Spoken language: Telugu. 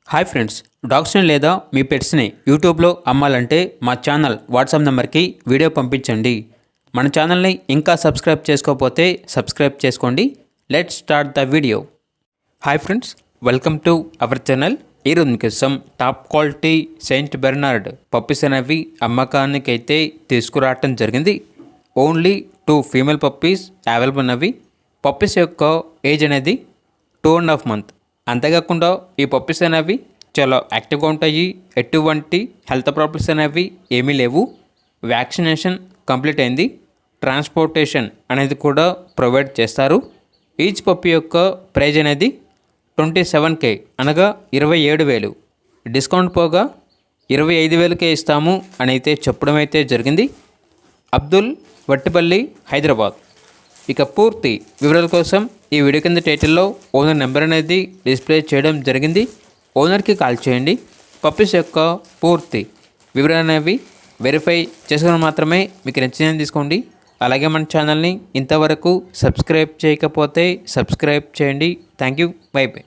హాయ్ ఫ్రెండ్స్, డాగ్స్ని లేదా మీ పెట్స్ని యూట్యూబ్లో అమ్మాలంటే మా ఛానల్ వాట్సాప్ నెంబర్కి వీడియో పంపించండి. మన ఛానల్ని ఇంకా సబ్స్క్రైబ్ చేసుకోకపోతే సబ్స్క్రైబ్ చేసుకోండి. Let's start the video. Hi friends, welcome to our channel. ఈరోజు మీకోసం top quality Saint Bernard puppies అనేవి అమ్మకానికి అయితే తీసుకురావటం జరిగింది. ఓన్లీ 2 ఫీమేల్ పప్పీస్ అవైలబుల్ ఉన్నవి. పప్పీస్ యొక్క ఏజ్ అనేది 2.5 months. అంతేకాకుండా ఈ పప్పీస్ అనేవి చాలా యాక్టివ్గా ఉంటాయి. ఎటువంటి హెల్త్ ప్రాబ్లమ్స్ అనేవి ఏమీ లేవు. వ్యాక్సినేషన్ కంప్లీట్ అయింది. ట్రాన్స్పోర్టేషన్ అనేది కూడా ప్రొవైడ్ చేస్తారు. ఈచ్ పప్పీ యొక్క ప్రైజ్ అనేది 27K అనగా 27,000. డిస్కౌంట్ పోగా 25,000కే ఇస్తాము అని అయితే చెప్పడం అయితే జరిగింది. అబ్దుల్, వట్టిపల్లి, హైదరాబాద్. ఇక పూర్తి వివరాల కోసం ఈ వీడియో కింద టైటిల్లో ఓనర్ నెంబర్ అనేది డిస్ప్లే చేయడం జరిగింది. ఓనర్కి కాల్ చేయండి. పప్పీస్ యొక్క పూర్తి వివరాలు అనేవి వెరిఫై చేసుకుని మాత్రమే మీకు నచ్చిందని తీసుకోండి. అలాగే మన ఛానల్ని ఇంతవరకు సబ్స్క్రైబ్ చేయకపోతే సబ్స్క్రైబ్ చేయండి. Thank you. By by.